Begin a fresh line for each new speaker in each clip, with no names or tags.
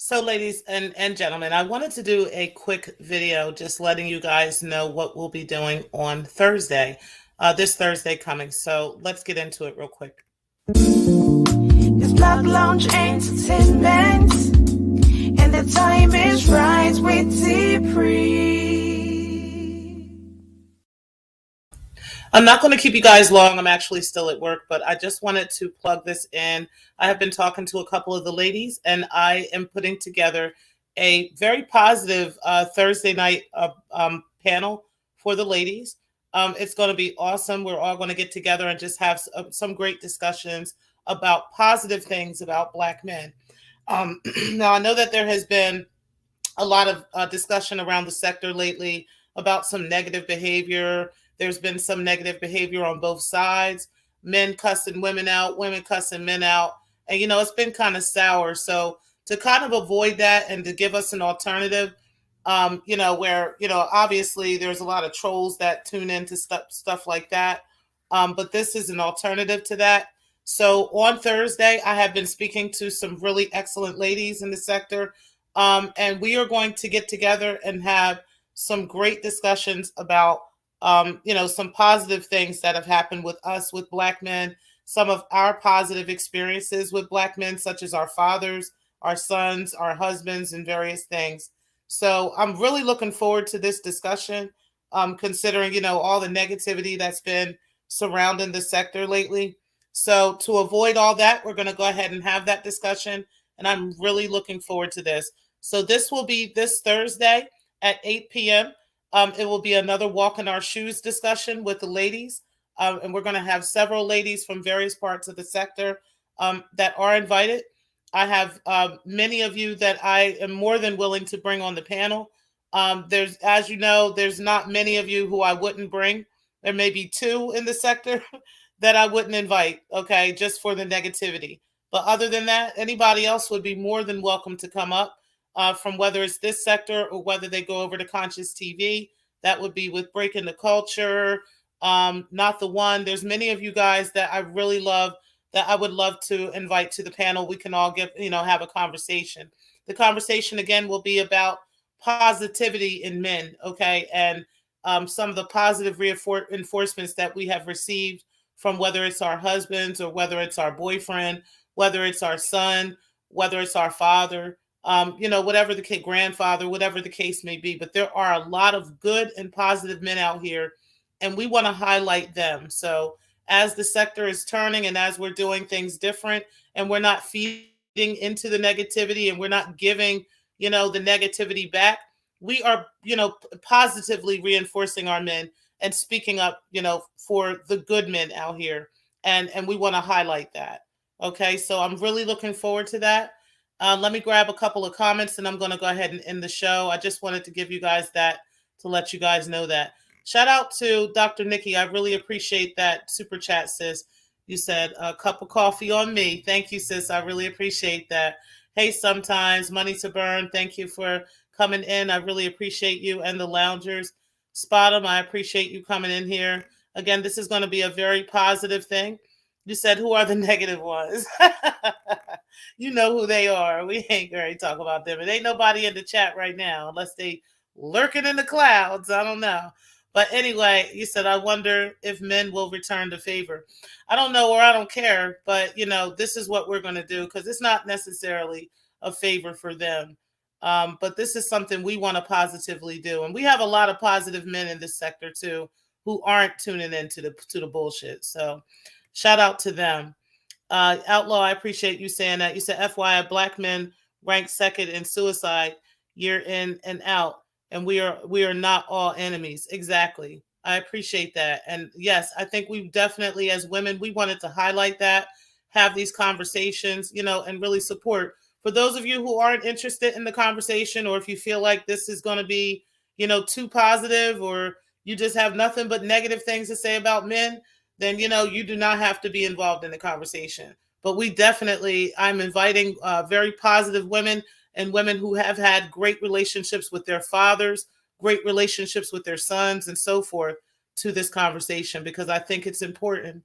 So, ladies and gentlemen, I wanted to do a quick video just letting you guys know what we'll be doing on Thursday, this Thursday coming. So, let's get into it real quick.
It's Black Lounge Entertainment, and the time is right with T-Pre.
I'm not going to keep you guys long. I'm actually still at work, but I just wanted to plug this in. I have been talking to a couple of the ladies, and I am putting together a very positive Thursday night panel for the ladies. It's going to be awesome. We're all going to get together and just have some great discussions about positive things about Black men. Now, I know that there has been a lot of discussion around the sector lately about some negative behavior. There's been some negative behavior on both sides, men cussing women out, women cussing men out. And, it's been kind of sour. So to kind of avoid that and to give us an alternative, where, obviously there's a lot of trolls that tune into stuff like that. But this is an alternative to that. So on Thursday, I have been speaking to some really excellent ladies in the sector. And we are going to get together and have some great discussions about, some positive things that have happened with us, with Black men, some of our positive experiences with Black men, such as our fathers, our sons, our husbands, and various things. So I'm really looking forward to this discussion, considering, all the negativity that's been surrounding the sector lately. So to avoid all that, we're going to go ahead and have that discussion. And I'm really looking forward to this. So this will be this Thursday at 8 p.m. It will be another walk in our shoes discussion with the ladies. And we're going to have several ladies from various parts of the sector that are invited. I have many of you that I am more than willing to bring on the panel. As you know, there's not many of you who I wouldn't bring. There may be two in the sector that I wouldn't invite, okay, just for the negativity. But other than that, anybody else would be more than welcome to come up from whether it's this sector or whether they go over to Conscious TV. That would be with Breaking the Culture, Not the One. There's many of you guys that I really love that I would love to invite to the panel. We can all have a conversation. The conversation again will be about positivity in men, okay, and some of the positive reinforcements that we have received from whether it's our husbands or whether it's our boyfriend, whether it's our son, whether it's our father, whatever the case, grandfather, whatever the case may be. But there are a lot of good and positive men out here, and we want to highlight them. So as the sector is turning and as we're doing things different and we're not feeding into the negativity and we're not giving, the negativity back, we are, positively reinforcing our men and speaking up, for the good men out here. And we want to highlight that. Okay, so I'm really looking forward to that. Let me grab a couple of comments and I'm going to go ahead and end the show. I just wanted to give you guys that to let you guys know that. Shout out to Dr. Nikki. I really appreciate that super chat, sis. You said a cup of coffee on me. Thank you, sis. I really appreciate that. Hey, sometimes money to burn. Thank you for coming in. I really appreciate you and the loungers. Spot'em, I appreciate you coming in here. Again, this is going to be a very positive thing. You said, who are the negative ones? You know who they are. We ain't going to talk about them. It ain't nobody in the chat right now unless they lurking in the clouds. I don't know. But anyway, you said, I wonder if men will return the favor. I don't know or I don't care, but, this is what we're going to do because it's not necessarily a favor for them. But this is something we want to positively do. And we have a lot of positive men in this sector, too, who aren't tuning into the bullshit. So shout out to them. Outlaw, I appreciate you saying that. You said, FYI, Black men rank second in suicide year in and out. And we are not all enemies. Exactly. I appreciate that. And yes, I think we definitely, as women, we wanted to highlight that, have these conversations, and really support. For those of you who aren't interested in the conversation, or if you feel like this is going to be, too positive, or you just have nothing but negative things to say about men, then, you do not have to be involved in the conversation. But I'm inviting very positive women and women who have had great relationships with their fathers, great relationships with their sons, and so forth to this conversation, because I think it's important.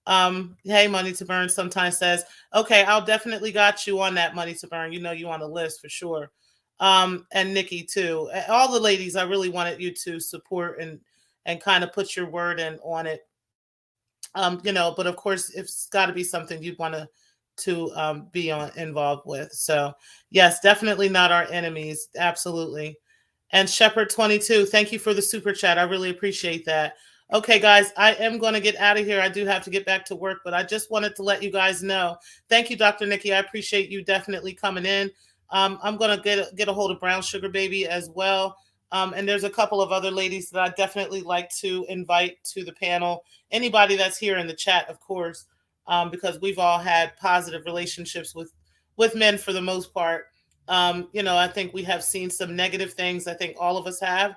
Hey, Money to Burn sometimes says, okay, I'll definitely got you on that, Money to Burn. You know you on the list for sure. And Nikki too. All the ladies, I really wanted you to support and kind of put your word in on it. But of course, it's got to be something you'd want to be involved with. So yes, definitely not our enemies. Absolutely. And Shepherd 22, thank you for the super chat. I really appreciate that. Okay, guys, I am going to get out of here. I do have to get back to work, but I just wanted to let you guys know. Thank you, Dr. Nikki. I appreciate you definitely coming in. I'm going to get a hold of Brown Sugar Baby as well. And there's a couple of other ladies that I definitely like to invite to the panel. Anybody that's here in the chat, of course, because we've all had positive relationships with men for the most part. I think we have seen some negative things. I think all of us have,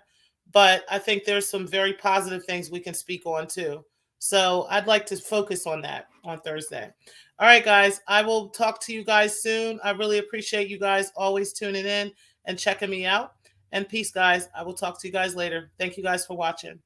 but I think there's some very positive things we can speak on too. So I'd like to focus on that on Thursday. All right, guys, I will talk to you guys soon. I really appreciate you guys always tuning in and checking me out. And peace, guys. I will talk to you guys later. Thank you guys for watching.